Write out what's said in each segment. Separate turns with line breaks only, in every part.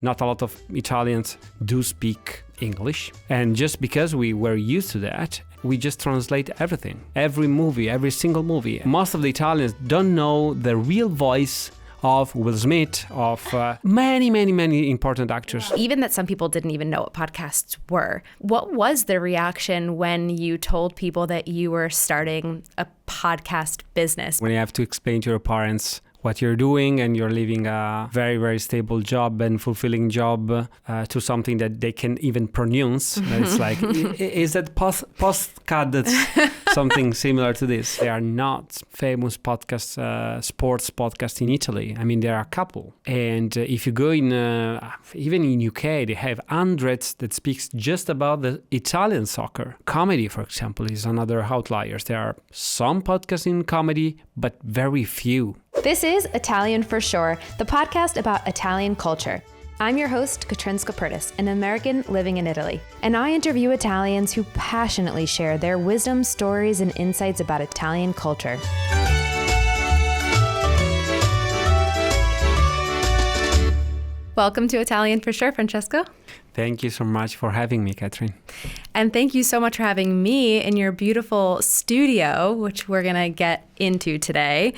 Not a lot of Italians do speak English. And just because we were used to that, we just translate everything. Every movie, every single movie. Most of the Italians don't know the real voice of Will Smith, of many important actors.
Even that some people didn't even know what podcasts were. What was the reaction when you told people that you were starting a podcast business?
When you have to explain to your parents what you're doing and you're leaving a very stable job and fulfilling job to something that they can even pronounce. It's like, is that postcard that's something similar to this? They are not famous podcasts, sports podcasts in Italy. I mean, there are a couple. And if you go in, even in UK, they have hundreds that speaks just about the Italian soccer. Comedy, for example, is another outlier. There are some podcasts in comedy, but very few.
This is Italian for Sure, the podcast about Italian culture. I'm your host, Catrin Skaperdas, an American living in Italy, and I interview Italians who passionately share their wisdom, stories, and insights about Italian culture. Welcome to Italian for Sure, Francesco.
Thank you so much for having me, Catrin.
And thank you so much for having me in your beautiful studio, which we're going to get into today.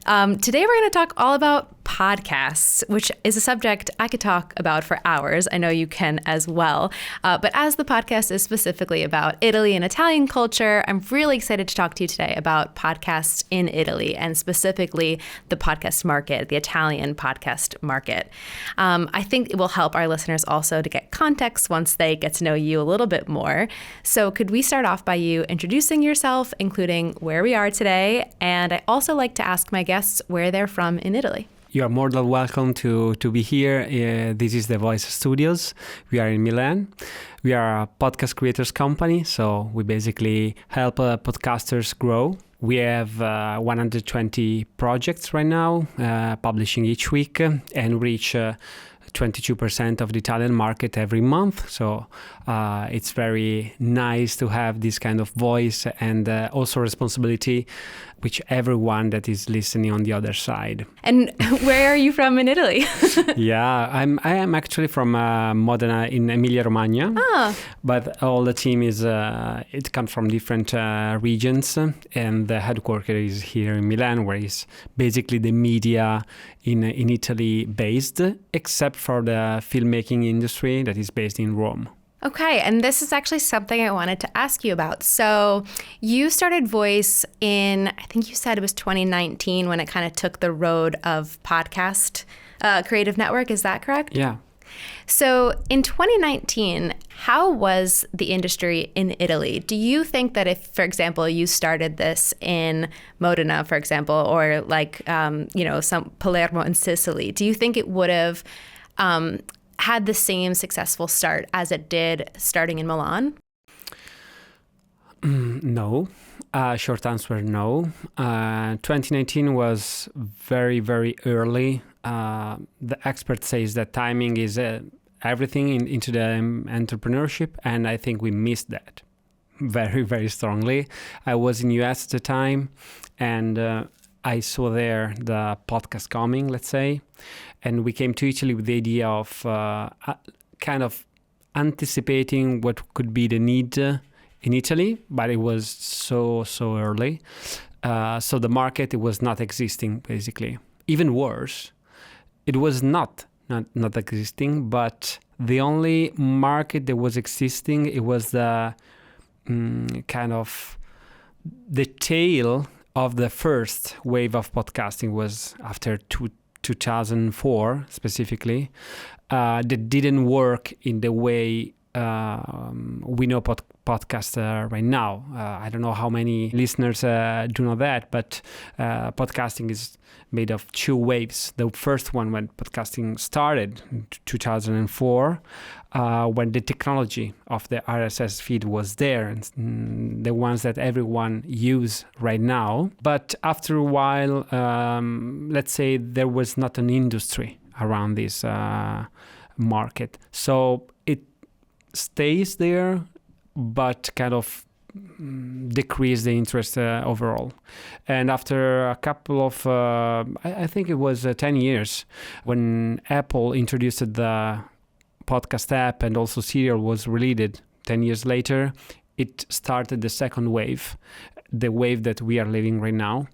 Today, we're going to talk all about podcasts, which is a subject I could talk about for hours. I know you can as well. But as the podcast is specifically about Italy and Italian culture, I'm really excited to talk to you today about podcasts in Italy and specifically the podcast market, the Italian podcast market. I think it will help our listeners also to get context once they get to know you a little bit more. So could we start off by you introducing yourself, including where we are today? And I also like to ask my guests where they're from in Italy.
You are more than welcome to be here. This is the VOIS Studios. We are in Milan. We are a podcast creators company, so we basically help podcasters grow. We have 120 projects right now, publishing each week, and reach 22% of the Italian market every month. So it's very nice to have this kind of voice and also responsibility, which everyone that is listening on the other side.
And where are you from in Italy?
Yeah, I am actually from Modena in Emilia-Romagna. But all the team is, it comes from different regions, and the headquarters is here in Milan, where is basically the media in Italy based, except for the filmmaking industry that is based in Rome.
Okay, and this is actually something I wanted to ask you about. So you started VOIS in, I think you said it was 2019 when it kind of took the road of podcast creative network. Is that correct?
Yeah.
So in 2019, how was the industry in Italy? Do you think that if, for example, you started this in Modena, for example, or like, some Palermo in Sicily, do you think it would have had the same successful start as it did starting in Milan?
No. Short answer, no. 2019 was very early. The expert says that timing is everything into the entrepreneurship, and I think we missed that very strongly. I was in US at the time, and I saw there the podcast coming, let's say, and we came to Italy with the idea of kind of anticipating what could be the need in Italy, but it was so early. So the market, it was not existing, basically. Even worse, it was not existing, but the only market that was existing, it was the kind of the tail of the first wave of podcasting was after 2004 specifically, that didn't work in the way we know podcast right now. I don't know how many listeners do know that, but podcasting is made of two waves. The first one when podcasting started in 2004, when the technology of the RSS feed was there, and the ones that everyone use right now. But after a while, let's say there was not an industry around this market. So it stays there, but kind of decreased the interest overall. And after a couple of, I think it was 10 years, when Apple introduced the podcast app and also Serial was released 10 years later, it started the second wave, the wave that we are living right now.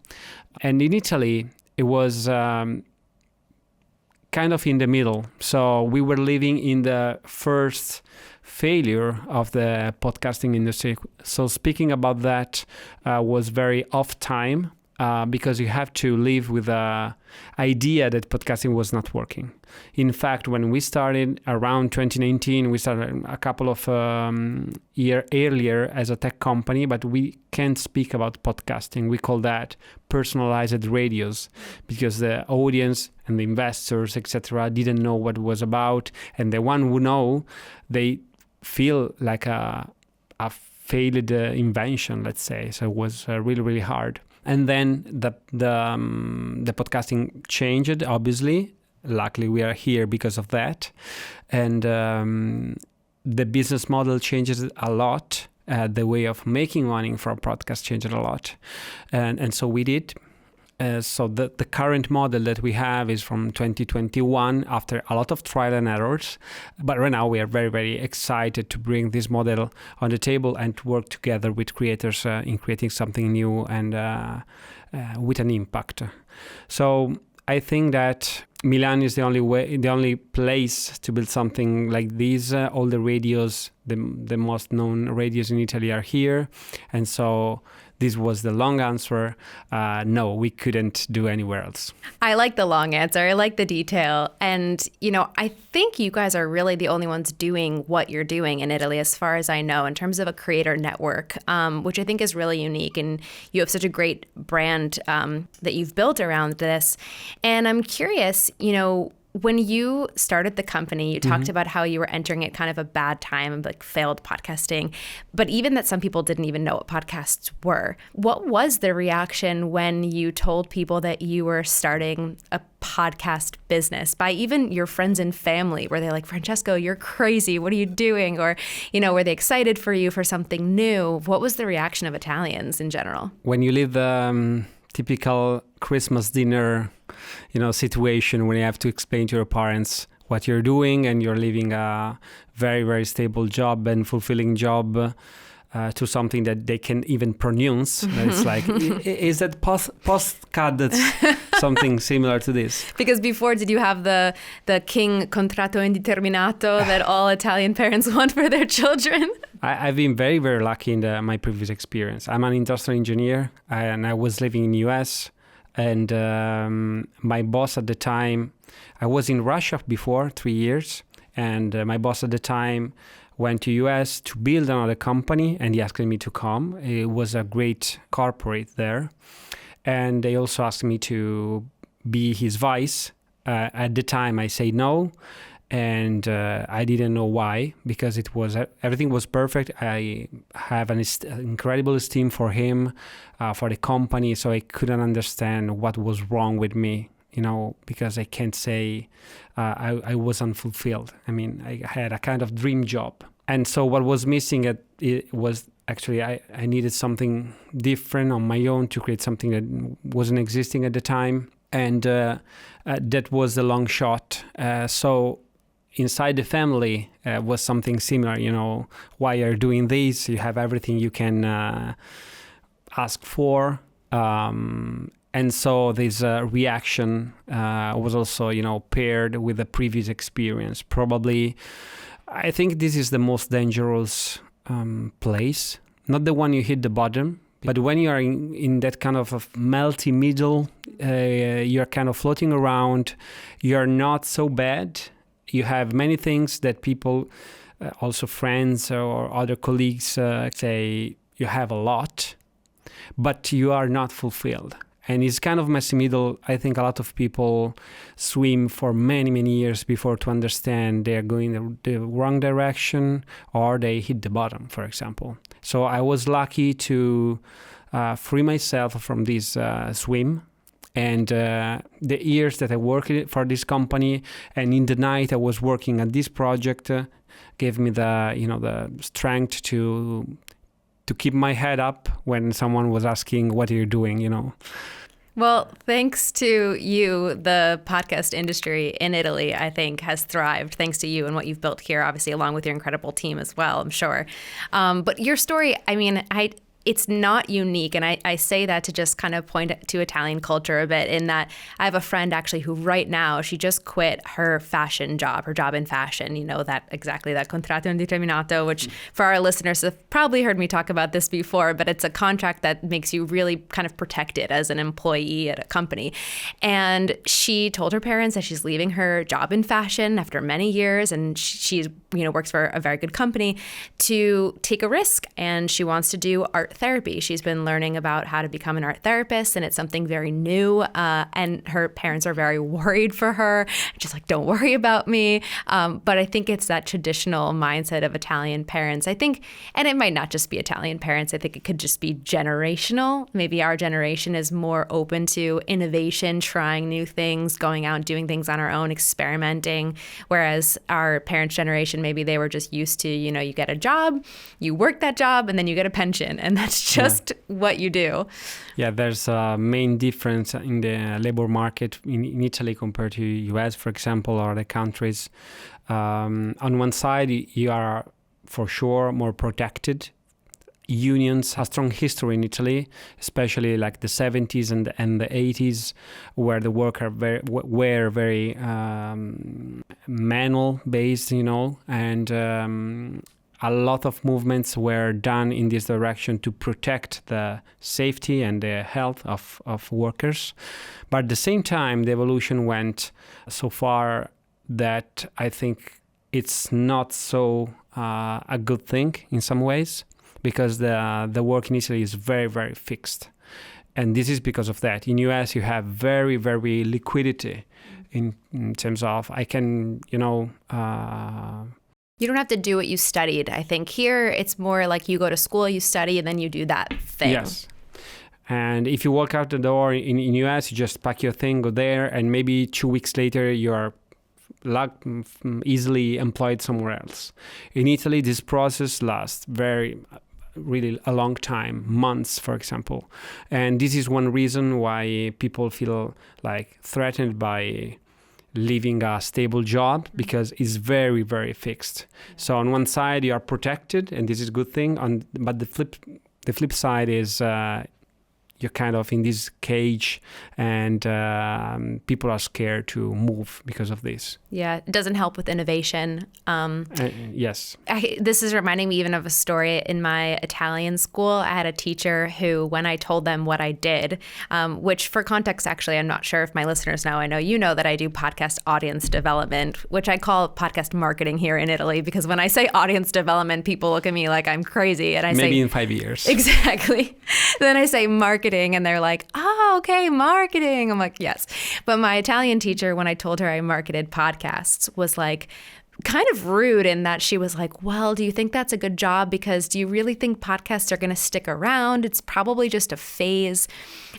And in Italy, it was kind of in the middle. So we were living in the first failure of the podcasting industry. So speaking about that was very off time because you have to live with the idea that podcasting was not working. In fact, when we started around 2019, we started a couple of years earlier as a tech company, but we can't speak about podcasting. We call that personalized radios because the audience and the investors, etc., didn't know what it was about. And the one who know, they feel like a failed invention, let's say. So it was really, really hard. And then the podcasting changed, obviously. Luckily, we are here because of that. And the business model changes a lot. The way of making money from podcast changed a lot. And so we did. So the current model that we have is from 2021 after a lot of trial and errors. But right now we are very, very excited to bring this model on the table and to work together with creators in creating something new and with an impact. So I think that Milan is the only place to build something like this. All the radios, the most known radios in Italy are here. And so this was the long answer. No, we couldn't do anywhere else.
I like the long answer. I like the detail. And, I think you guys are really the only ones doing what you're doing in Italy, as far as I know, in terms of a creator network, which I think is really unique. And you have such a great brand that you've built around this. And I'm curious, when you started the company, you talked about how you were entering at kind of a bad time, like failed podcasting, but even that some people didn't even know what podcasts were. What was the reaction when you told people that you were starting a podcast business by even your friends and family? Were they like, Francesco, you're crazy. What are you doing? Or, were they excited for you for something new? What was the reaction of Italians in general?
When you live the typical Christmas dinner situation when you have to explain to your parents what you're doing and you're leaving a very, very stable job and fulfilling job to something that they can even pronounce. It's like, is that postcard that's something similar to this?
Because before, did you have the King Contratto Indeterminato that all Italian parents want for their children?
I've been very, very lucky in my previous experience. I'm an industrial engineer and I was living in the US. And my boss at the time, I was in Russia before 3 years, and my boss at the time went to US to build another company, and he asked me to come. It was a great corporate there, and they also asked me to be his vice. At the time, I said no, and I didn't know why, because everything was perfect. I have an incredible esteem for him, for the company, so I couldn't understand what was wrong with me, because I can't say I was unfulfilled. I mean, I had a kind of dream job. And so what was missing it was actually I needed something different on my own to create something that wasn't existing at the time. And that was the long shot. So inside the family was something similar, why are you doing this? You have everything you can ask for. And so this reaction was also, paired with the previous experience. Probably, I think this is the most dangerous place. Not the one you hit the bottom, but when you are in that kind of a melty middle, you're kind of floating around. You're not so bad. You have many things that people, also friends or other colleagues say you have a lot, but you are not fulfilled. And it's kind of messy middle. I think a lot of people swim for many, many years before to understand they're going the wrong direction or they hit the bottom, for example. So I was lucky to free myself from this swim. And the years that I worked for this company, and in the night I was working at this project, gave me the strength to to keep my head up when someone was asking, what are you doing,
Well, thanks to you, the podcast industry in Italy, I think, has thrived thanks to you and what you've built here, obviously, along with your incredible team as well, I'm sure. But your story, it's not unique. And I say that to just kind of point to Italian culture a bit, in that I have a friend actually who right now, she just quit her fashion job, her job in fashion, that contratto indeterminato, which for our listeners have probably heard me talk about this before, but it's a contract that makes you really kind of protected as an employee at a company. And she told her parents that she's leaving her job in fashion after many years, and she works for a very good company, to take a risk. And she wants to do art therapy. She's been learning about how to become an art therapist, and it's something very new. And her parents are very worried for her, just like, don't worry about me. But I think it's that traditional mindset of Italian parents. I think, and it might not just be Italian parents, I think it could just be generational. Maybe our generation is more open to innovation, trying new things, going out and doing things on our own, experimenting. Whereas our parents' generation, maybe they were just used to, you get a job, you work that job, and then you get a pension. And that's just what you do.
Yeah, there's a main difference in the labor market in Italy compared to US, for example, or other countries. On one side, you are for sure more protected. Unions have strong history in Italy, especially like the 70s and the 80s, where the workers were very manual based, and a lot of movements were done in this direction to protect the safety and the health of workers. But at the same time, the evolution went so far that I think it's not so a good thing in some ways, because the work in Italy is very, very fixed. And this is because of that. In US, you have very, very liquidity in terms of
you don't have to do what you studied. I think here it's more like you go to school, you study, and then you do that thing.
Yes. And if you walk out the door in US, you just pack your thing, go there, and maybe 2 weeks later you're easily employed somewhere else. In Italy, this process lasts really a long time, months, for example. And this is one reason why people feel like threatened by leaving a stable job, because it's very, very fixed. So on one side you are protected, and this is a good thing. But the flip side is you're kind of in this cage, and people are scared to move because of this.
Yeah, it doesn't help with innovation.
Yes.
This is reminding me even of a story in my Italian school. I had a teacher who, when I told them what I did, which for context, actually, I'm not sure if my listeners know, I know you know that I do podcast audience development, which I call podcast marketing here in Italy, because when I say audience development, people look at me like I'm crazy. And I say,
maybe in 5 years.
Exactly. Then I say marketing, and they're like, oh, okay, marketing. I'm like, yes. But my Italian teacher, when I told her I marketed podcasts, was like kind of rude, in that she was like, well, do you think that's a good job? Because do you really think podcasts are going to stick around? It's probably just a phase.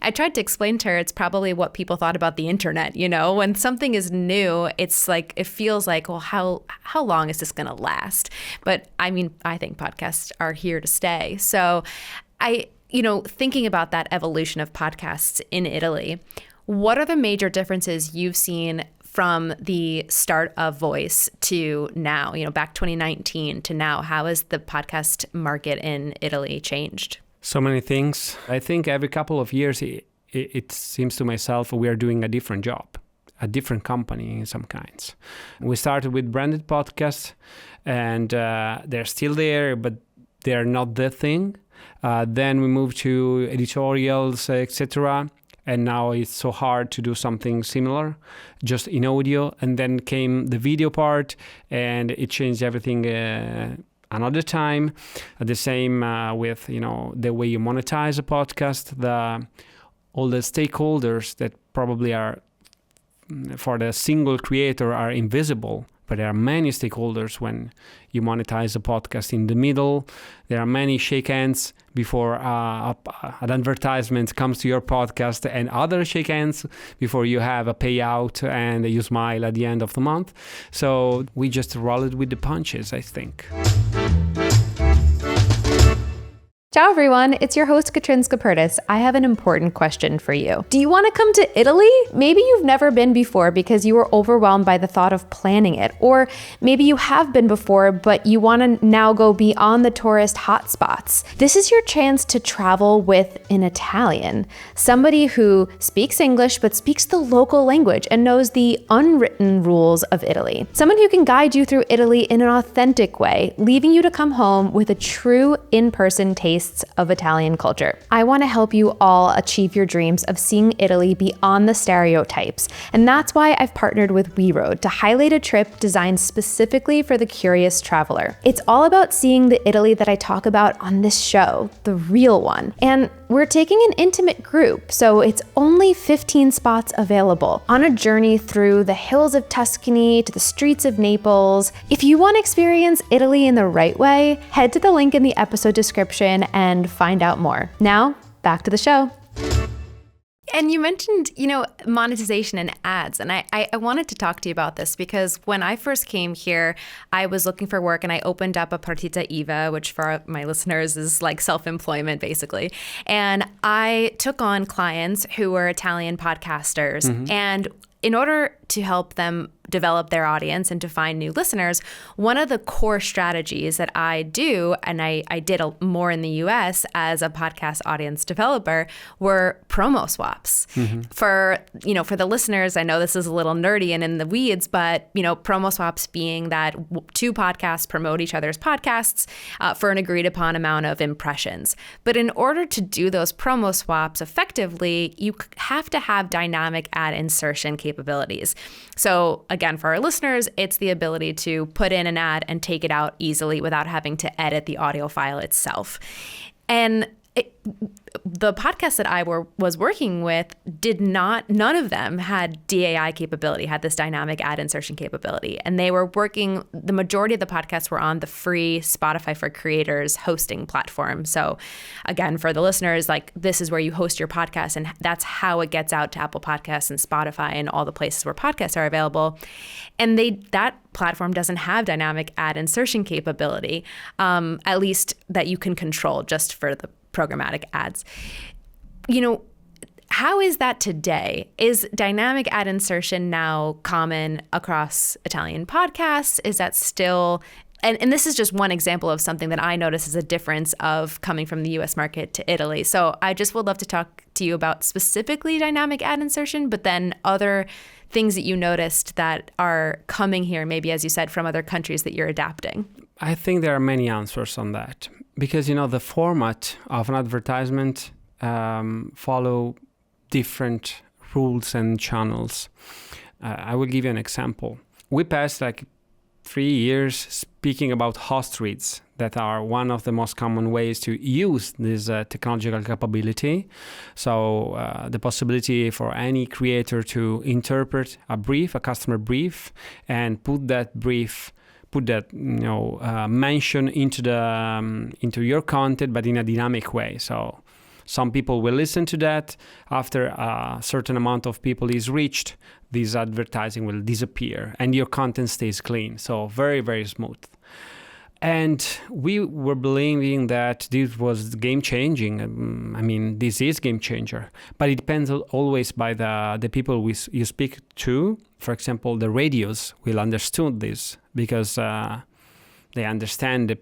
I tried to explain to her it's probably what people thought about the internet. When something is new, it's like, it feels like, well, how long is this going to last? But I think podcasts are here to stay. So thinking about that evolution of podcasts in Italy, what are the major differences you've seen from the start of VOIS to now, back 2019 to now? How has the podcast market in Italy changed?
So many things. I think every couple of years, it seems to myself we are doing a different job, a different company in some kinds. We started with branded podcasts, and they're still there, but they're not the thing. Then we moved to editorials, etc. And now it's so hard to do something similar, just in audio. And then came the video part, and it changed everything another time. The same with the way you monetize a podcast. All the stakeholders that probably are for the single creator are invisible. But there are many stakeholders when you monetize a podcast. In the middle, there are many shake hands before an advertisement comes to your podcast, and other shake hands before you have a payout and you smile at the end of the month. So we just rolled with the punches, I think.
Ciao everyone, it's your host Catrin Skaperdas. I have an important question for you. Do you want to come to Italy? Maybe you've never been before because you were overwhelmed by the thought of planning it. Or maybe you have been before, but you want to now go beyond the tourist hotspots. This is your chance to travel with an Italian, somebody who speaks English but speaks the local language and knows the unwritten rules of Italy. Someone who can guide you through Italy in an authentic way, leaving you to come home with a true in-person taste of Italian culture. I want to help you all achieve your dreams of seeing Italy beyond the stereotypes, and that's why I've partnered with WeRoad to highlight a trip designed specifically for the curious traveler. It's all about seeing the Italy that I talk about on this show, the real one. And we're taking an intimate group, so it's only 15 spots available on a journey through the hills of Tuscany to the streets of Naples. If you want to experience Italy in the right way, head to the link in the episode description and find out more. Now, back to the show. And you mentioned, monetization and ads. And I wanted to talk to you about this because when I first came here, I was looking for work and I opened up a partita IVA, which for my listeners is like self-employment basically. And I took on clients who were Italian podcasters. Mm-hmm. And in order to help them develop their audience and to find new listeners, one of the core strategies that I do, and I did more in the US as a podcast audience developer, were promo swaps. Mm-hmm. For the listeners, I know this is a little nerdy and in the weeds, but promo swaps being that two podcasts promote each other's podcasts for an agreed upon amount of impressions. But in order to do those promo swaps effectively, you have to have dynamic ad insertion capabilities. So again, for our listeners, it's the ability to put in an ad and take it out easily without having to edit the audio file itself. And the podcast that I was working with none of them had DAI capability, had this dynamic ad insertion capability. And they were the majority of the podcasts were on the free Spotify for Creators hosting platform. So again, for the listeners, this is where you host your podcast and that's how it gets out to Apple Podcasts and Spotify and all the places where podcasts are available. And that platform doesn't have dynamic ad insertion capability, at least that you can control just for the programmatic ads. How is that today? Is dynamic ad insertion now common across Italian podcasts? Is that still, and this is just one example of something that I notice as a difference of coming from the US market to Italy. So I just would love to talk to you about specifically dynamic ad insertion, but then other things that you noticed that are coming here, maybe as you said, from other countries that you're adapting.
I think there are many answers on that. Because, the format of an advertisement follow different rules and channels. I will give you an example. We passed 3 years speaking about host reads that are one of the most common ways to use this technological capability. So the possibility for any creator to interpret a customer brief, and put that mention into your content, but in a dynamic way. So some people will listen to that. After a certain amount of people is reached, this advertising will disappear and your content stays clean. So very, very smooth. And we were believing that this was game-changing. This is game-changer. But it depends always by the people you speak to. For example, the radios will understand this because they understand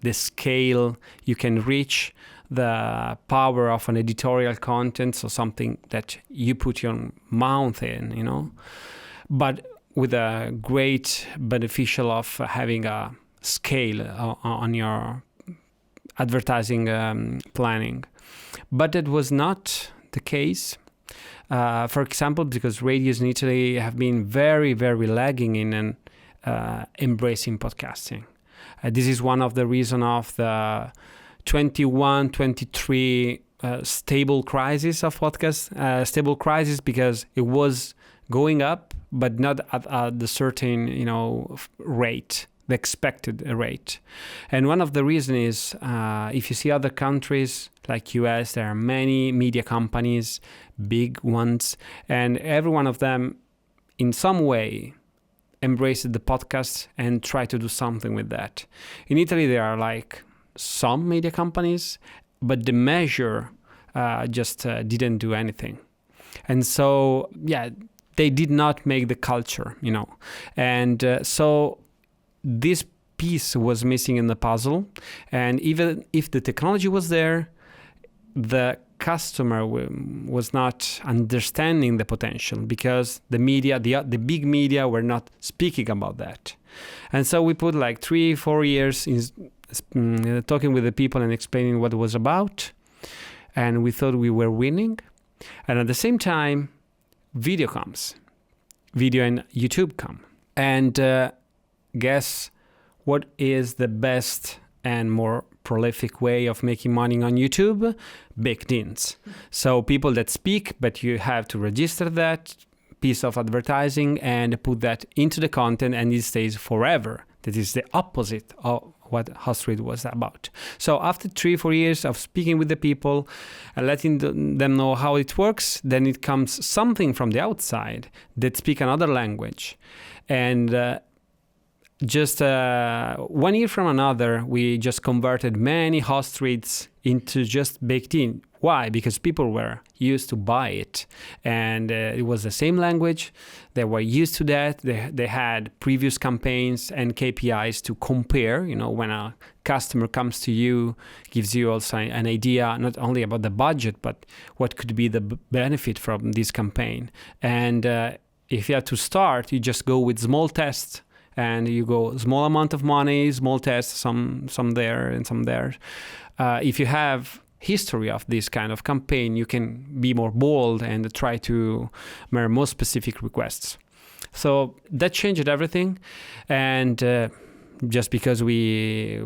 the scale you can reach, the power of an editorial content, so something that you put your mouth in, But with a great beneficial of having a scale on your advertising planning. But that was not the case. For example, because radios in Italy have been very, very lagging in embracing podcasting. This is one of the reasons of the 21, 23 stable crisis of podcasts. Stable crisis because it was going up, but not at the certain, rate. The expected rate. And one of the reasons is if you see other countries like US, there are many media companies, big ones, and every one of them in some way embraced the podcast and try to do something with that. In Italy, there are some media companies but the measure just didn't do anything. And so, they did not make the culture, And so this piece was missing in the puzzle. And even if the technology was there, the customer was not understanding the potential because the media, the big media, were not speaking about that. And so we put like 3-4 years in talking with the people and explaining what it was about. And we thought we were winning. And at the same time, video and YouTube come. And guess what is the best and more prolific way of making money on YouTube? Baked-ins. So people that speak, but you have to register that piece of advertising and put that into the content, and it stays forever. That is the opposite of what HostRead was about. So after 3-4 years of speaking with the people and letting them know how it works, then it comes something from the outside that speak another language. And just 1 year from another, we just converted many HostReads into just baked in. Why? Because people were used to buy it, and it was the same language. They were used to that. They had previous campaigns and KPIs to compare. When a customer comes to you, gives you also an idea not only about the budget, but what could be the benefit from this campaign. And if you have to start, you just go with small tests. And you go small amount of money, small tests, some there and some there. If you have history of this kind of campaign, you can be more bold and try to make more specific requests. So that changed everything. And just because we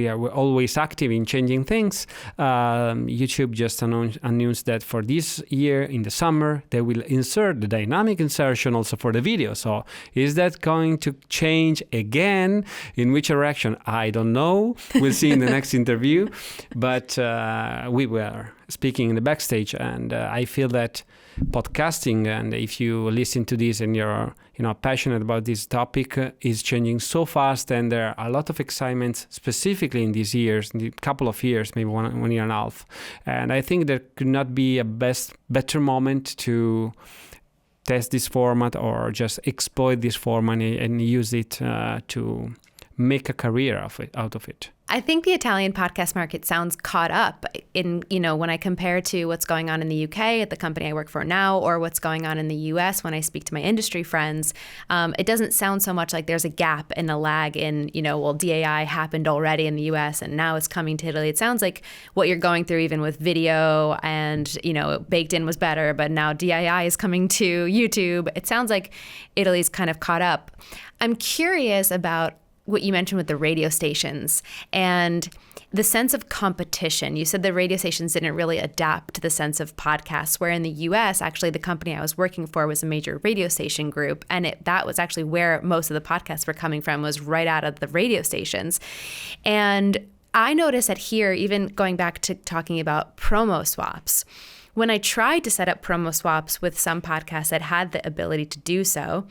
are always active in changing things, YouTube just announced that for this year in the summer they will insert the dynamic insertion also for the video. So is that going to change again? In which direction? I don't know. We'll see in the next interview. But we were speaking in the backstage, and I feel that podcasting, and if you listen to this and you're passionate about this topic, is changing so fast, and there are a lot of excitements specifically in these years, in a couple of years, maybe one year and a half. And I think there could not be a better moment to test this format or just exploit this format and use it to make a career out of it.
I think the Italian podcast market sounds caught up in, when I compare to what's going on in the UK at the company I work for now, or what's going on in the US when I speak to my industry friends. It doesn't sound so much like there's a gap and a lag in, DAI happened already in the US and now it's coming to Italy. It sounds like what you're going through even with video and, baked in was better, but now DAI is coming to YouTube. It sounds like Italy's kind of caught up. I'm curious about what you mentioned with the radio stations and the sense of competition. You said the radio stations didn't really adapt to the sense of podcasts, where in the US, actually the company I was working for was a major radio station group. And that was actually where most of the podcasts were coming from, was right out of the radio stations. And I noticed that here, even going back to talking about promo swaps, when I tried to set up promo swaps with some podcasts that had the ability to do so,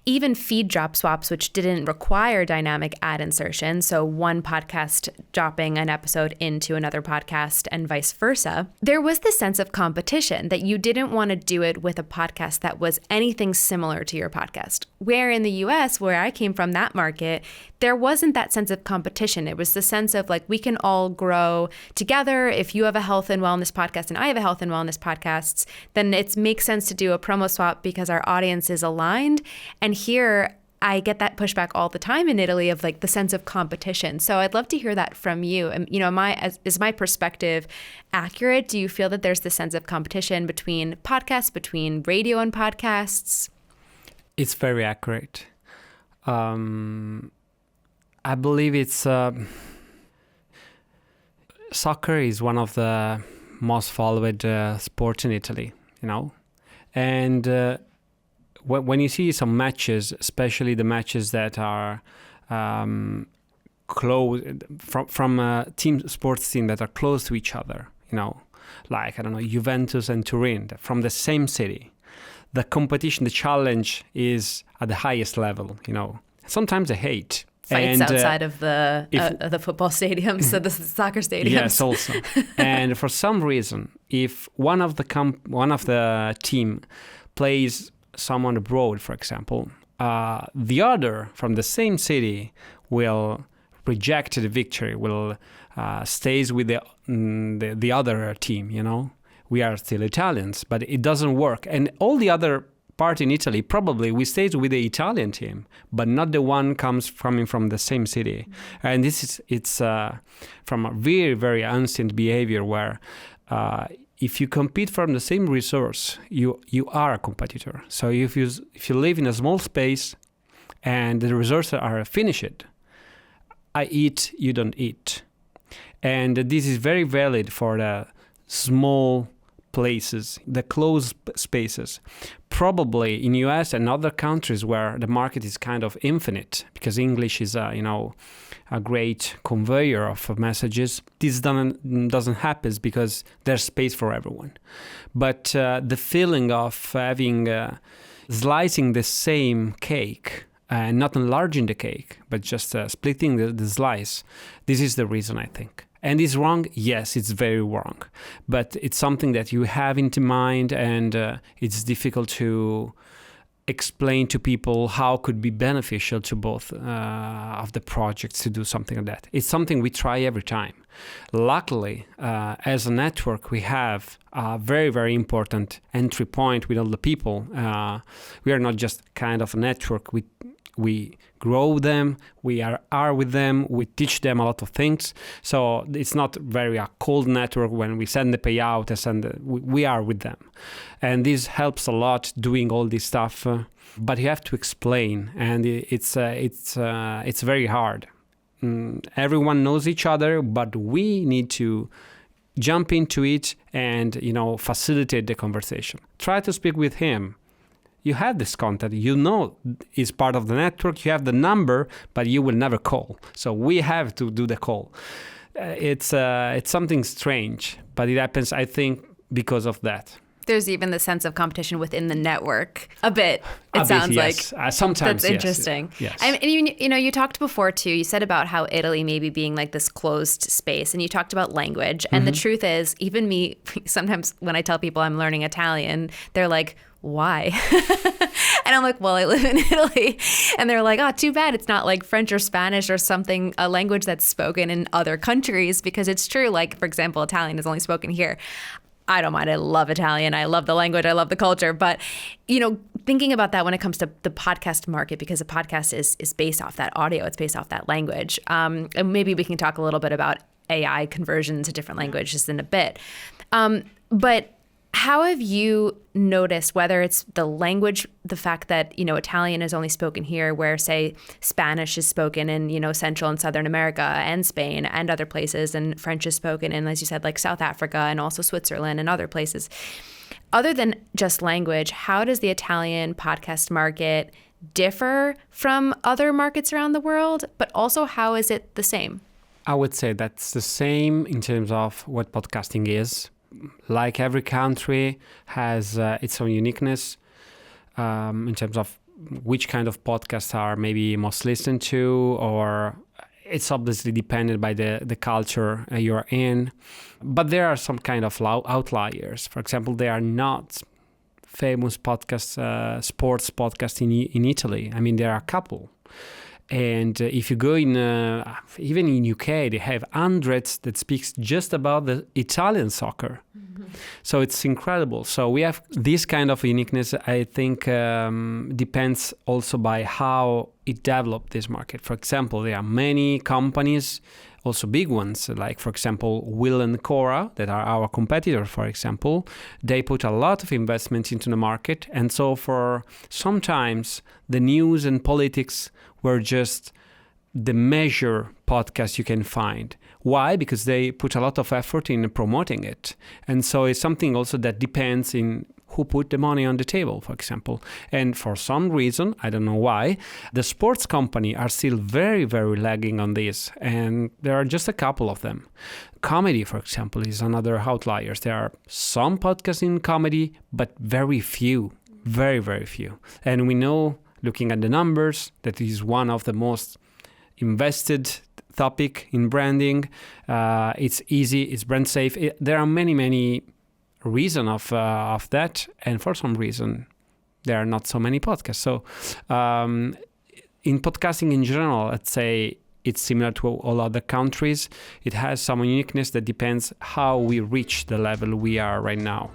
even feed drop swaps, which didn't require dynamic ad insertion, so one podcast dropping an episode into another podcast and vice versa, there was this sense of competition that you didn't want to do it with a podcast that was anything similar to your podcast. Where in the US, where I came from, that market, there wasn't that sense of competition. It was the sense of like, we can all grow together. If you have a health and wellness podcast and I have a health and wellness podcasts, then it makes sense to do a promo swap because our audience is aligned. And here I get that pushback all the time in Italy of like the sense of competition. So I'd love to hear that from you. And, is my perspective accurate? Do you feel that there's this sense of competition between podcasts, between radio and podcasts?
It's very accurate. I believe it's soccer is one of the most followed sports in Italy, and when you see some matches, especially the matches that are close from team sports team that are close to each other, like Juventus and Turin, from the same city, the competition, the challenge is at the highest level. Sometimes I hate
Fights outside of the football stadiums, so the soccer stadiums.
Yes, also. And for some reason, if one of the team plays someone abroad, for example, the other from the same city will reject the victory, will stays with the other team. You know, we are still Italians, but it doesn't work, and all the other part in Italy probably we stays with the Italian team, but not the one coming from the same city. And it's from a very, very ancient behavior where if you compete from the same resource, you are a competitor. So if you live in a small space and the resources are finished, I eat, you don't eat. And this is very valid for the small places, the closed spaces. Probably in US and other countries where the market is kind of infinite, because English is a great conveyor of messages. This doesn't happen because there's space for everyone. But the feeling of having slicing the same cake, not enlarging the cake, but just splitting the slice, this is the reason, I think. And it's wrong? Yes, it's very wrong. But it's something that you have into mind, and it's difficult to explain to people how it could be beneficial to both of the projects to do something like that. It's something we try every time. Luckily, as a network, we have a very, very important entry point with all the people. We are not just kind of a network. We grow them, we are with them, we teach them a lot of things. So it's not very a cold network when we send the payout, we are with them. And this helps a lot doing all this stuff, but you have to explain, and it's very hard. Everyone knows each other, but we need to jump into it and facilitate the conversation. Try to speak with him. You have this contact, is part of the network, you have the number, but you will never call. So we have to do the call. It's something strange, but it happens, I think, because of that.
There's even the sense of competition within the network. A bit, it sounds
yes.
like.
Sometimes,
that's interesting.
Yes.
And you talked before too. You said about how Italy maybe being like this closed space, and you talked about language. And the truth is, even me, sometimes when I tell people I'm learning Italian, they're like, "Why?" And I'm like, "Well, I live in Italy." And they're like, "Oh, too bad it's not like French or Spanish or something, a language that's spoken in other countries," because it's true. Like, for example, Italian is only spoken here. I don't mind. I love Italian. I love the language. I love the culture. But, thinking about that when it comes to the podcast market, because a podcast is based off that audio, it's based off that language. And maybe we can talk a little bit about AI conversion to different languages in a bit. But how have you noticed, whether it's the language, the fact that, Italian is only spoken here, where, say, Spanish is spoken in, Central and Southern America and Spain and other places, and French is spoken in, as you said, like South Africa and also Switzerland and other places. Other than just language, how does the Italian podcast market differ from other markets around the world? But also, how is it the same?
I would say that's the same in terms of what podcasting is. Like every country has its own uniqueness in terms of which kind of podcasts are maybe most listened to, or it's obviously dependent by the culture you're in. But there are some kind of outliers. For example, there are not famous podcasts, sports podcasts in Italy. I mean, there are a couple. And if you go in, even in UK, they have hundreds that speaks just about the Italian soccer. Mm-hmm. So it's incredible. So we have this kind of uniqueness, I think, depends also by how it developed this market. For example, there are many companies, also big ones, like, for example, Will and Cora, that are our competitor, for example. They put a lot of investment into the market. And so for sometimes the news and politics were just the measure podcast you can find. Why? Because they put a lot of effort in promoting it. And so it's something also that depends in who put the money on the table, for example. And for some reason, I don't know why, the sports company are still very, very lagging on this. And there are just a couple of them. Comedy, for example, is another outlier. There are some podcasts in comedy, but very few, very, very few. And we know, looking at the numbers, that is one of the most invested topic in branding. It's easy, it's brand safe. There are many reasons of that, and for some reason there are not so many podcasts. So in podcasting in general, let's say it's similar to all other countries. It has some uniqueness that depends how we reach the level we are right now.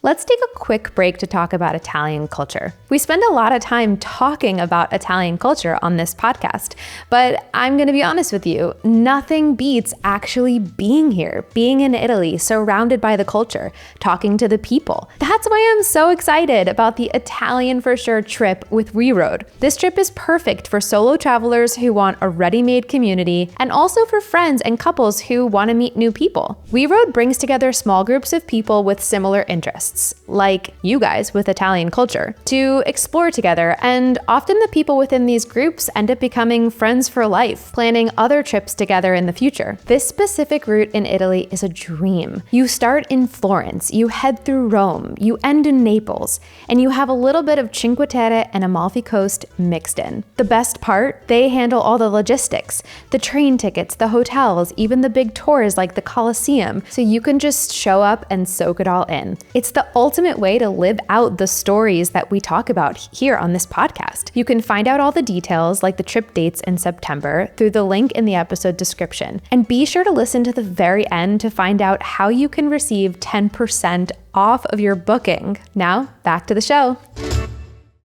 Let's take a quick break to talk about Italian culture. We spend a lot of time talking about Italian culture on this podcast, but I'm going to be honest with you, nothing beats actually being here, being in Italy, surrounded by the culture, talking to the people. That's why I'm so excited about the Italian for Sure trip with WeRoad. This trip is perfect for solo travelers who want a ready-made community, and also for friends and couples who want to meet new people. WeRoad brings together small groups of people with similar interests, like you guys with Italian culture, to explore together, and often the people within these groups end up becoming friends for life, planning other trips together in the future. This specific route in Italy is a dream. You start in Florence, you head through Rome, you end in Naples, and you have a little bit of Cinque Terre and Amalfi Coast mixed in. The best part? They handle all the logistics, the train tickets, the hotels, even the big tours like the Colosseum, so you can just show up and soak it all in. It's the ultimate way to live out the stories that we talk about here on this podcast. You can find out all the details, like the trip dates in September, through the link in the episode description. And be sure to listen to the very end to find out how you can receive 10% off of your booking. Now, back to the show.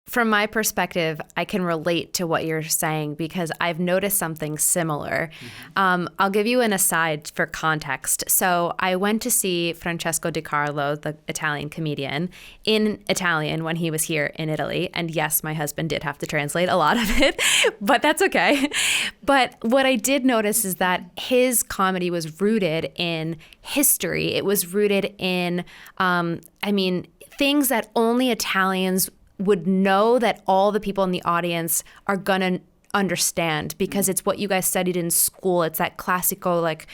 From my perspective, I can relate to what you're saying because I've noticed something similar. I'll give you an aside for context. So I went to see Francesco Di Carlo, the Italian comedian, in Italian when he was here in Italy. And yes, my husband did have to translate a lot of it, but that's okay. But what I did notice is that his comedy was rooted in history. It was rooted in, things that only Italians would know, that all the people in the audience are gonna understand because it's what you guys studied in school. It's that classical, like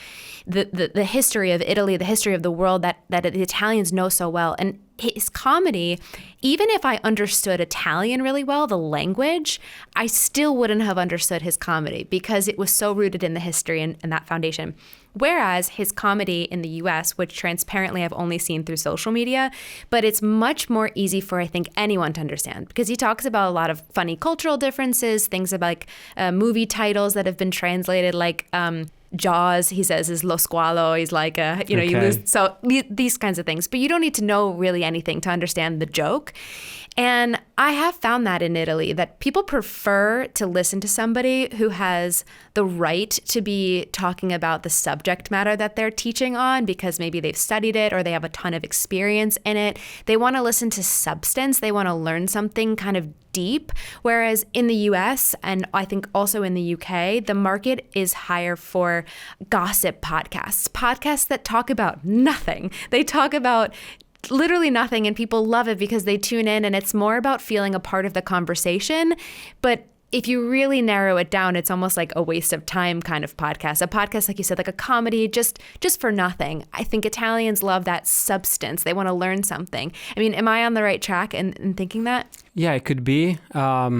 the history of Italy, the history of the world that the Italians know so well. And his comedy, even if I understood Italian really well, the language, I still wouldn't have understood his comedy because it was so rooted in the history and that foundation. Whereas his comedy in the US, which transparently I've only seen through social media, but it's much more easy for, I think, anyone to understand because he talks about a lot of funny cultural differences, things about like movie titles that have been translated, like Jaws, he says, is lo squalo. He's like, you lose. So these kinds of things. But you don't need to know really anything to understand the joke. And I have found that in Italy, that people prefer to listen to somebody who has the right to be talking about the subject matter that they're teaching on because maybe they've studied it or they have a ton of experience in it. They want to listen to substance. They want to learn something kind of deep. Whereas in the US, and I think also in the UK, the market is higher for gossip podcasts that talk about nothing. They talk about literally nothing, and people love it because they tune in and it's more about feeling a part of the conversation. But if you really narrow it down, it's almost like a waste of time kind of podcast. A podcast, like you said, like a comedy, just for nothing. I think Italians love that substance. They want to learn something. I mean, am I on the right track in thinking that?
Yeah, it could be. I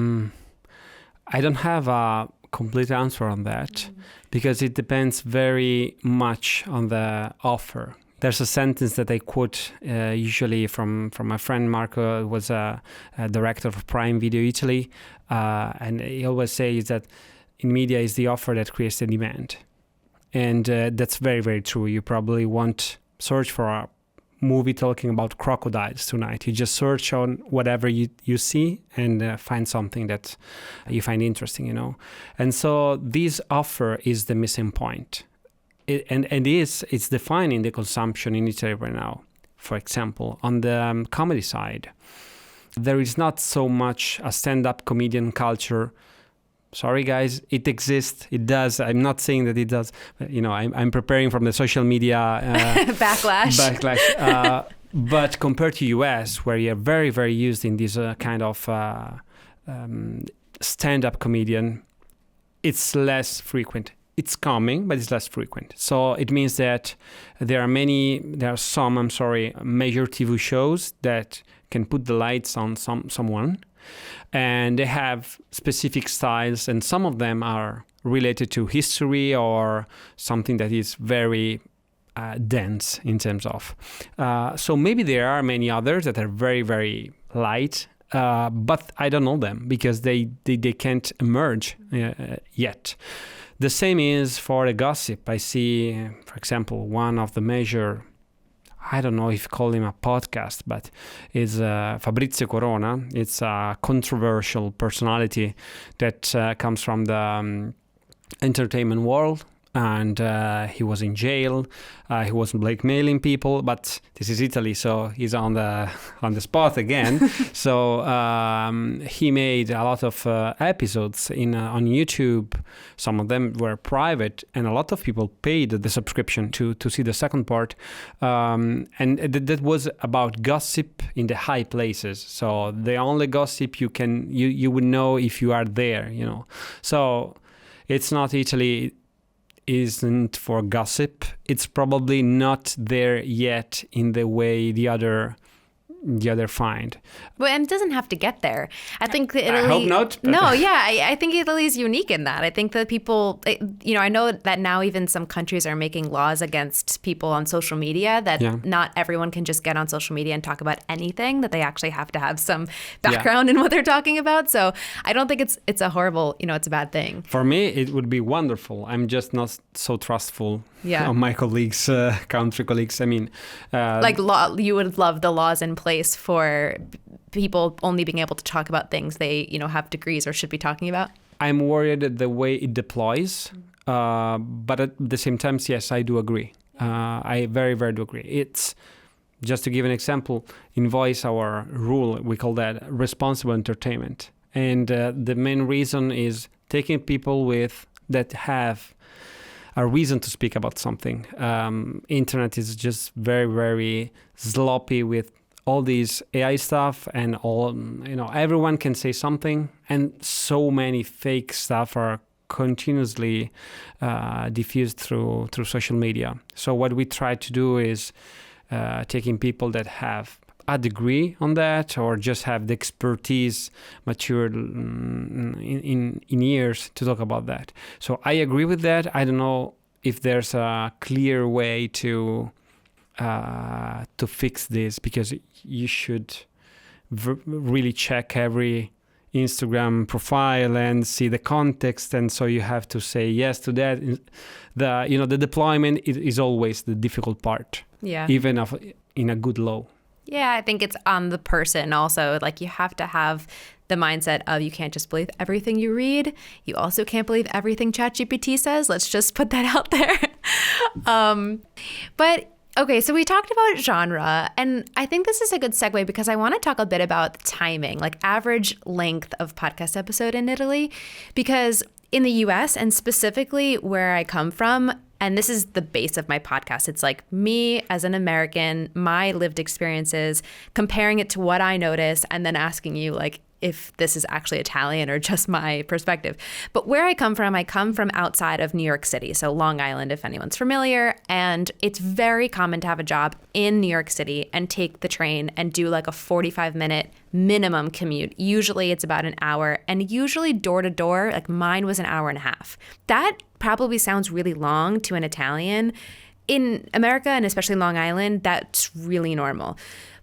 don't have a complete answer on that because it depends very much on the offer. There's a sentence that I quote usually from my friend Marco, who was a director of Prime Video Italy, and he always says that in media is the offer that creates the demand. And that's very, very true. You probably won't search for a movie talking about crocodiles tonight. You just search on whatever you see and find something that you find interesting, And so this offer is the missing point. It's defining the consumption in Italy right now. For example, on the comedy side, there is not so much a stand-up comedian culture. Sorry, guys, it exists. It does. I'm not saying that it does. I'm preparing from the social media
backlash.
But compared to US, where you're very, very used in this kind of stand-up comedian, it's less frequent. It's coming, but it's less frequent. So it means that there are some major TV shows that can put the lights on someone, And they have specific styles, and some of them are related to history or something that is very dense in terms of. So maybe there are many others that are very, very light, but I don't know them because they can't emerge yet. The same is for the gossip. I see, for example, one of the major, I don't know if you call him a podcast, but it's Fabrizio Corona. It's a controversial personality that comes from the entertainment world. And he was in jail. He was blackmailing people, but this is Italy, so he's on the spot again. So he made a lot of episodes on YouTube. Some of them were private, and a lot of people paid the subscription to see the second part. And that was about gossip in the high places. So the only gossip you would know if you are there, So it's not Italy. Isn't for gossip. It's probably not there yet in the way the other find.
Well, and it doesn't have to get there. I think that Italy...
I hope not.
No, yeah, I think Italy is unique in that. I think that people, I know that now even some countries are making laws against people on social media that not everyone can just get on social media and talk about anything, that they actually have to have some background in what they're talking about. So I don't think it's a horrible, it's a bad thing.
For me, it would be wonderful. I'm just not so trustful of my colleagues, country colleagues. I mean...
you would love the laws in place for people only being able to talk about things they, have degrees or should be talking about?
I'm worried at the way it deploys, but at the same time, yes, I do agree. I very, very do agree. It's, just to give an example, in VOIS, our rule, we call that responsible entertainment. And the main reason is taking people that have a reason to speak about something. Internet is just very, very sloppy with all these AI stuff, and everyone can say something, and so many fake stuff are continuously diffused through social media. So what we try to do is taking people that have a degree on that, or just have the expertise matured in years to talk about that. So I agree with that. I don't know if there's a clear way to fix this, because you should really check every Instagram profile and see the context, and so you have to say yes to that. The deployment is always the difficult part, even in a good law.
Yeah, I think it's on the person also. Like, you have to have the mindset of, you can't just believe everything you read. You also can't believe everything ChatGPT says. Let's just put that out there. But okay, so we talked about genre, and I think this is a good segue because I want to talk a bit about timing, like average length of podcast episode in Italy, because in the US, and specifically where I come from, and this is the base of my podcast, it's like me as an American, my lived experiences, comparing it to what I notice, and then asking you, like, if this is actually Italian or just my perspective. But where I come from outside of New York City, so Long Island, if anyone's familiar, and it's very common to have a job in New York City and take the train and do like a 45-minute minimum commute. Usually it's about an hour, and usually door to door, like mine was an hour and a half. That probably sounds really long to an Italian. In America, and especially Long Island, that's really normal.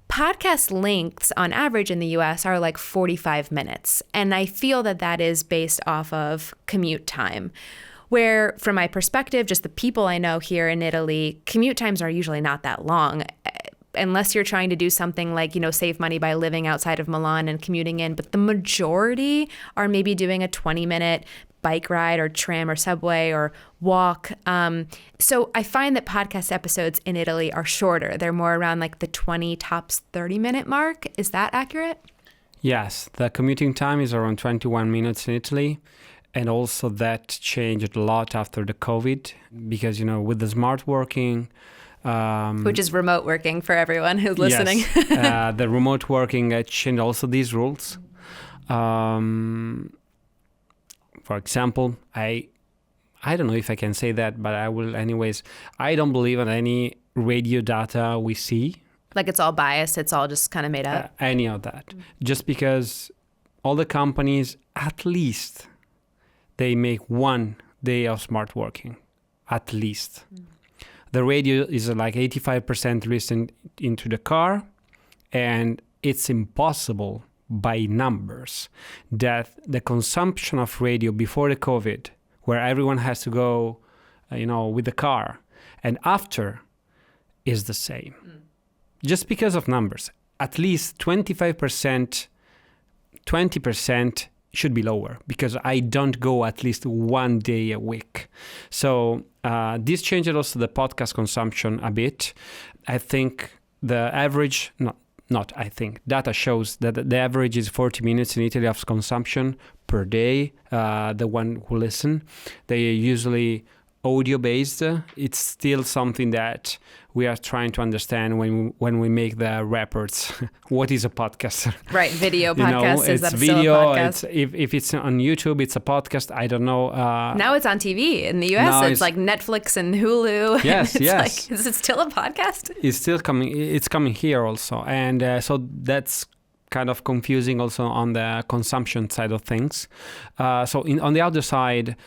Podcast lengths on average in the US are like 45 minutes. And I feel that is based off of commute time, where from my perspective, just the people I know here in Italy, commute times are usually not that long, unless you're trying to do something like, save money by living outside of Milan and commuting in. But the majority are maybe doing a 20-minute bike ride or tram or subway or walk. So I find that podcast episodes in Italy are shorter. They're more around like the 20 tops 30-minute mark. Is that accurate?
Yes, the commuting time is around 21 minutes in Italy. And also that changed a lot after the COVID because, with the smart working,
which is remote working for everyone who's listening.
Yes, the remote working changed also these rules. For example, I don't know if I can say that, but I will anyways. I don't believe in any radio data we see.
Like it's all biased, it's all just kind of made up?
Any of that. Just because all the companies, at least, they make 1 day of smart working, at least. The radio is like 85% listened into the car, and it's impossible by numbers that the consumption of radio before the COVID, where everyone has to go, with the car, and after is the same. Just because of numbers, at least 25%, 20% should be lower, because I don't go at least 1 day a week. So this changed also the podcast consumption a bit. I think the average, not I think, data shows that the average is 40 minutes in Italy of consumption per day, the one who listen. They are usually audio-based. It's still something that we are trying to understand when we make the reports. What is a podcast?
Right, video podcast. Is that
video,
still a podcast?
If it's on YouTube, it's a podcast. I don't know.
Now it's on TV. In the US, it's like Netflix and Hulu.
Yes,
it's
yes.
Like, is it still a podcast?
It's still coming. It's coming here also. And so that's kind of confusing also on the consumption side of things. On the other side,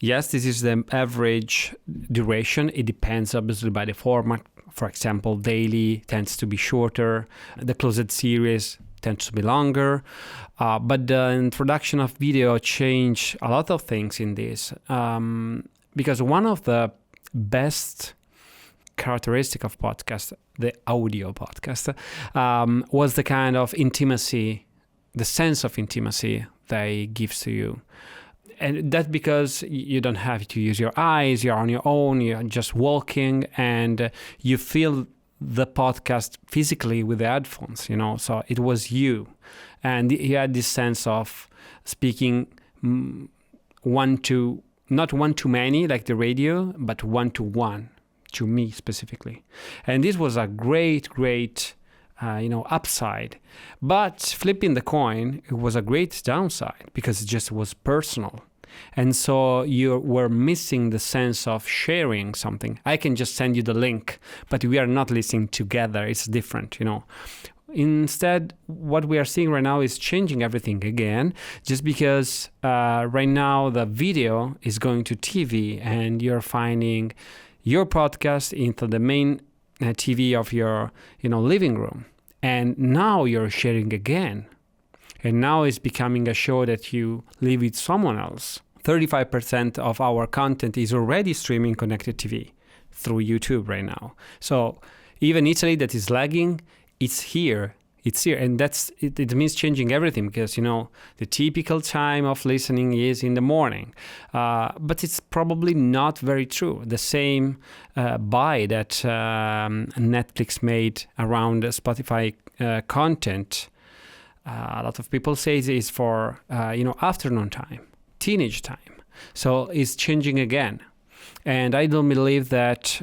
yes, this is the average duration. It depends obviously by the format. For example, daily tends to be shorter. The closed series tends to be longer. But the introduction of video changed a lot of things in this. Because one of the best characteristic of podcast, the audio podcast, was the kind of intimacy, the sense of intimacy they give to you. And that's because you don't have to use your eyes, you're on your own, you're just walking, and you feel the podcast physically with the headphones, so it was you. And you had this sense of speaking not one to many like the radio, but 1-to-1 to me specifically. And this was a great upside. But flipping the coin, it was a great downside because it just was personal. And so you were missing the sense of sharing something. I can just send you the link, but we are not listening together. It's different, Instead, what we are seeing right now is changing everything again, just because right now the video is going to TV and you're finding your podcast into the main TV of your, living room. And now you're sharing again. And now it's becoming a show that you live with someone else. 35% of our content is already streaming connected TV through YouTube right now. So even Italy that is lagging, it's here. And it means changing everything because, the typical time of listening is in the morning. But it's probably not very true. The same buy that Netflix made around Spotify content, a lot of people say is for, afternoon time, teenage time. So it's changing again. And I don't believe that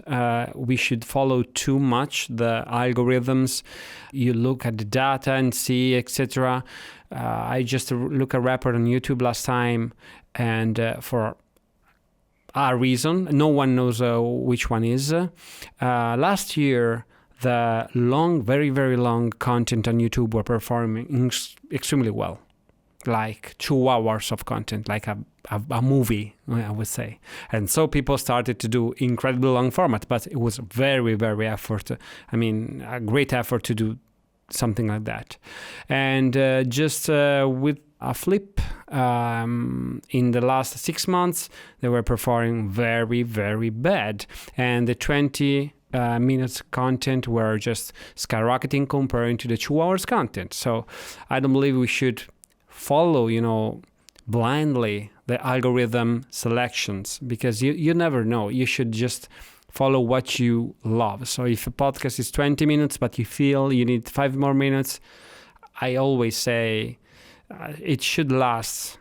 we should follow too much the algorithms. You look at the data and see, etc. I just look a report on YouTube last time, and for a reason, no one knows which one is. Last year, the long, very, very long content on YouTube were performing extremely well. Like 2 hours of content, like a movie, I would say. And so people started to do incredibly long format, but it was very, very a great effort to do something like that. And just with a flip, in the last 6 months, they were performing very, very bad. And the 20 minutes content were just skyrocketing comparing to the 2 hours content. So I don't believe we should follow, blindly the algorithm selections, because you never know. You should just follow what you love. So if a podcast is 20 minutes, but you feel you need 5 more minutes, I always say it should last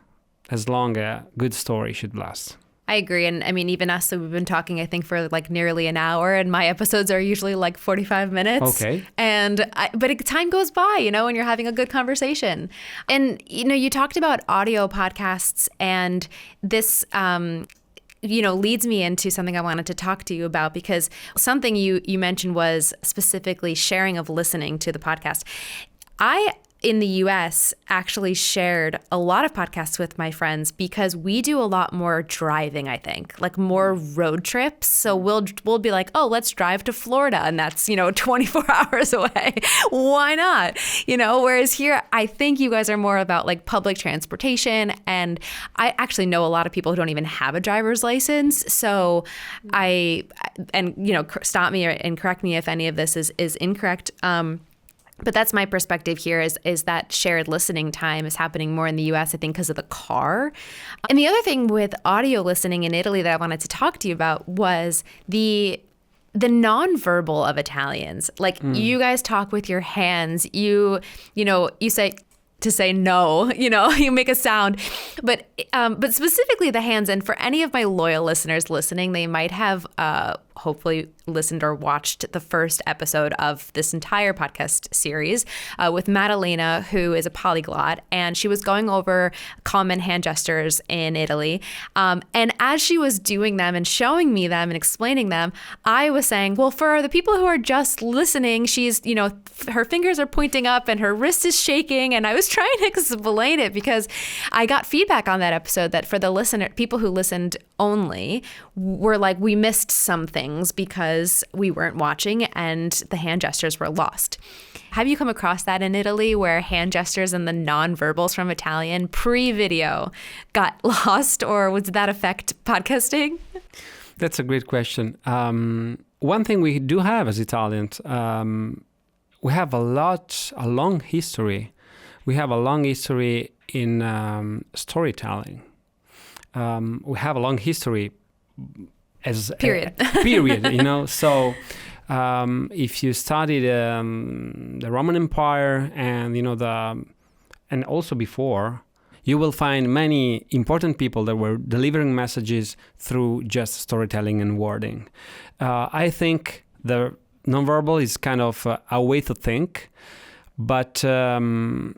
as long as a good story should last.
I agree. And I mean, even us, so we've been talking, I think, for like nearly an hour, and my episodes are usually like 45 minutes.
Okay.
But time goes by, when you're having a good conversation. And, you talked about audio podcasts, and this, leads me into something I wanted to talk to you about, because something you mentioned was specifically sharing of listening to the podcast. I in the US actually shared a lot of podcasts with my friends because we do a lot more driving, I think, like more road trips. So we'll be like, oh, let's drive to Florida. And that's, 24 hours away. Why not? Whereas here, I think you guys are more about like public transportation. And I actually know a lot of people who don't even have a driver's license. So stop me and correct me if any of this is incorrect. But that's my perspective here is that shared listening time is happening more in the US, I think, because of the car. And the other thing with audio listening in Italy that I wanted to talk to you about was the nonverbal of Italians. Like you guys talk with your hands. You say to say no, you make a sound, but specifically the hands. And for any of my loyal listeners listening, they might have hopefully listened or watched the first episode of this entire podcast series with Maddalena, who is a polyglot, and she was going over common hand gestures in Italy. And as she was doing them and showing me them and explaining them, I was saying, well, for the people who are just listening, she's, her fingers are pointing up and her wrist is shaking. And I was trying to explain it because I got feedback on that episode that for the people who listened only were like, we missed some things because we weren't watching and the hand gestures were lost. Have you come across that in Italy where hand gestures and the nonverbals from Italian pre-video got lost, or would that affect podcasting?
That's a great question. One thing we do have as Italians, we have a long history. We have a long history in storytelling. We have a long history as
period.
So if you study the Roman Empire and and also before, you will find many important people that were delivering messages through just storytelling and wording. I think the nonverbal is kind of a way to think, but in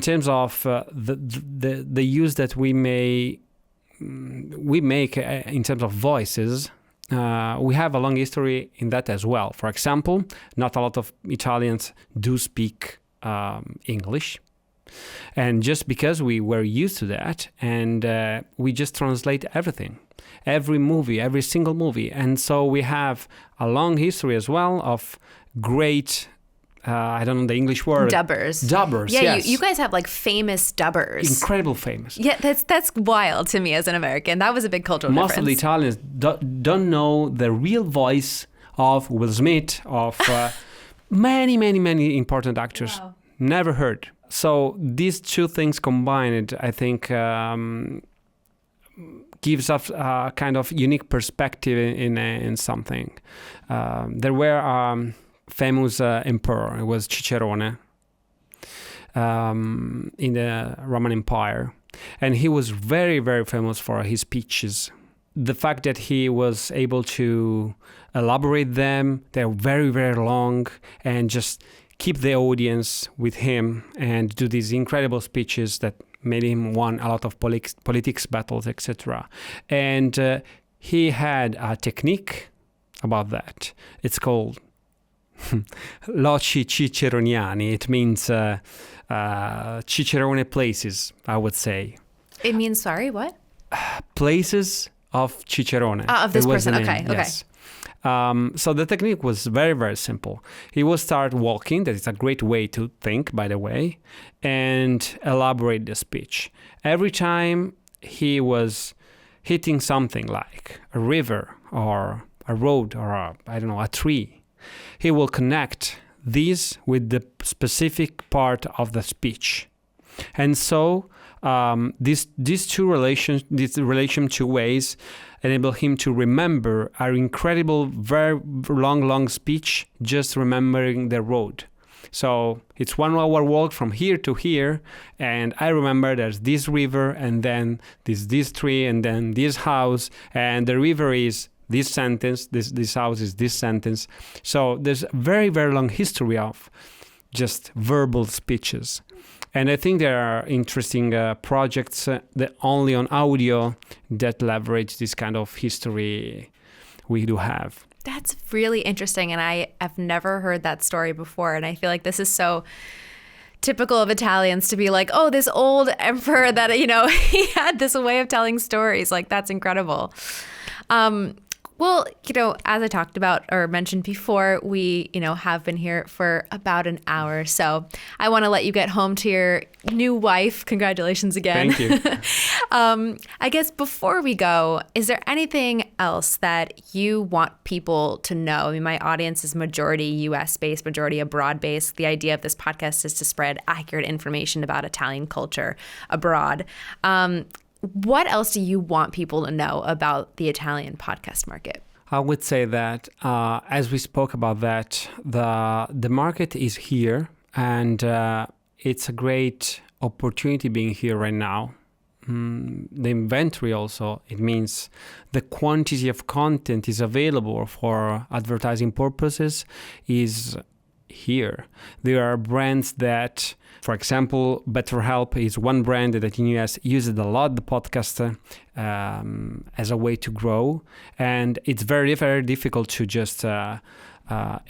terms of the use that we make in terms of voices, we have a long history in that as well. For example, not a lot of Italians do speak English. And just because we were used to that, and we just translate everything, every single movie. And so we have a long history as well of great, I don't know the English word.
Dubbers.
Dubbers,
yeah,
yes.
You guys have like famous dubbers.
Incredible famous.
Yeah, that's wild to me as an American. That was a big cultural
Most
difference.
of the Italians don't know the real voice of Will Smith, of many, many, many important actors.
Wow.
Never heard. So these two things combined, I think, gives us a kind of unique perspective in something. There were famous emperor. It was Cicerone in the Roman Empire, and he was very, very famous for his speeches. The fact that he was able to elaborate them, they're very, very long, and just keep the audience with him and do these incredible speeches that made him won a lot of politics battles, etc. And he had a technique about that. It's called Loci Ciceroniani. It means Cicerone places, I would say.
It means, sorry, what?
Places of Cicerone.
Of this person, okay,
yes. So the technique was very, very simple. He would start walking, that is a great way to think, by the way, and elaborate the speech. Every time he was hitting something like a river or a road or a tree, he will connect these with the specific part of the speech. And so these two ways enable him to remember our incredible, very long speech, just remembering the road. So it's 1 hour walk from here to here, and I remember there's this river, and then this tree, and then this house, and the river is this sentence, this house is this sentence. So there's a very, very long history of just verbal speeches. And I think there are interesting projects that only on audio that leverage this kind of history we do have.
That's really interesting. And I have never heard that story before. And I feel like this is so typical of Italians to be like, oh, this old emperor that, he had this way of telling stories. Like, that's incredible. Well, as I talked about or mentioned before, we, have been here for about an hour. So I want to let you get home to your new wife. Congratulations again.
Thank you.
I guess before we go, is there anything else that you want people to know? I mean, my audience is majority US-based, majority abroad-based. The idea of this podcast is to spread accurate information about Italian culture abroad. What else do you want people to know about the Italian podcast market?
I would say that, as we spoke about that, the market is here, and it's a great opportunity being here right now. The inventory also, it means the quantity of content is available for advertising purposes is here. There are brands that, for example, BetterHelp is one brand that in US uses a lot the podcast as a way to grow, and it's very, very difficult to just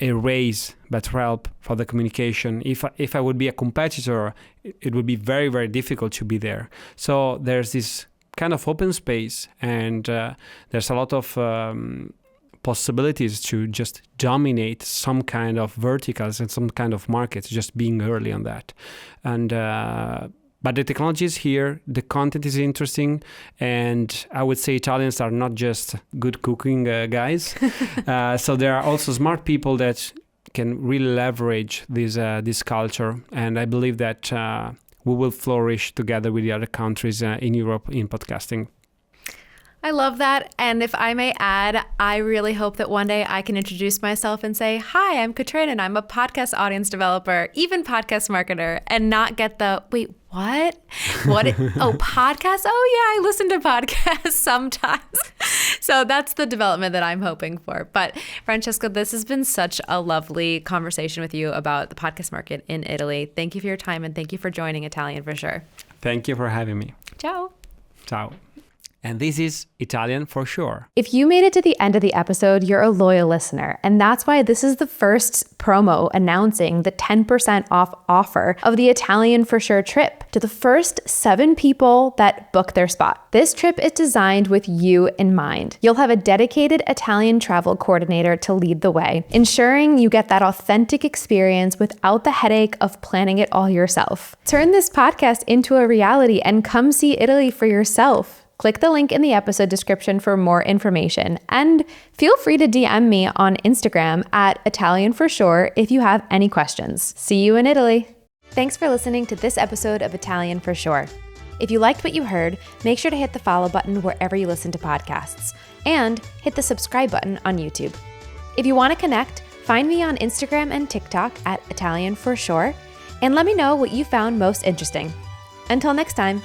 erase BetterHelp for the communication. If I would be a competitor, it would be very, very difficult to be there. So there's this kind of open space, and there's a lot of possibilities to just dominate some kind of verticals and some kind of markets, just being early on that. And but the technology is here, the content is interesting, and I would say Italians are not just good cooking guys. So there are also smart people that can really leverage this culture, and I believe that we will flourish together with the other countries in Europe in podcasting.
I love that. And if I may add, I really hope that one day I can introduce myself and say, hi, I'm Catrin and I'm a podcast audience developer, even podcast marketer, and not get the, wait, what? Podcasts? Oh yeah, I listen to podcasts sometimes. So that's the development that I'm hoping for. But Francesco, this has been such a lovely conversation with you about the podcast market in Italy. Thank you for your time, and thank you for joining Italian for Sure.
Thank you for having me.
Ciao.
Ciao. And this is Italian for Sure.
If you made it to the end of the episode, you're a loyal listener. And that's why this is the first promo announcing the 10% off offer of the Italian for Sure trip to the first 7 people that book their spot. This trip is designed with you in mind. You'll have a dedicated Italian travel coordinator to lead the way, ensuring you get that authentic experience without the headache of planning it all yourself. Turn this podcast into a reality and come see Italy for yourself. Click the link in the episode description for more information, and feel free to DM me on Instagram at Italian for Sure if you have any questions. See you in Italy. Thanks for listening to this episode of Italian for Sure. If you liked what you heard, make sure to hit the follow button wherever you listen to podcasts, and hit the subscribe button on YouTube. If you want to connect, find me on Instagram and TikTok at Italian for Sure, and let me know what you found most interesting. Until next time.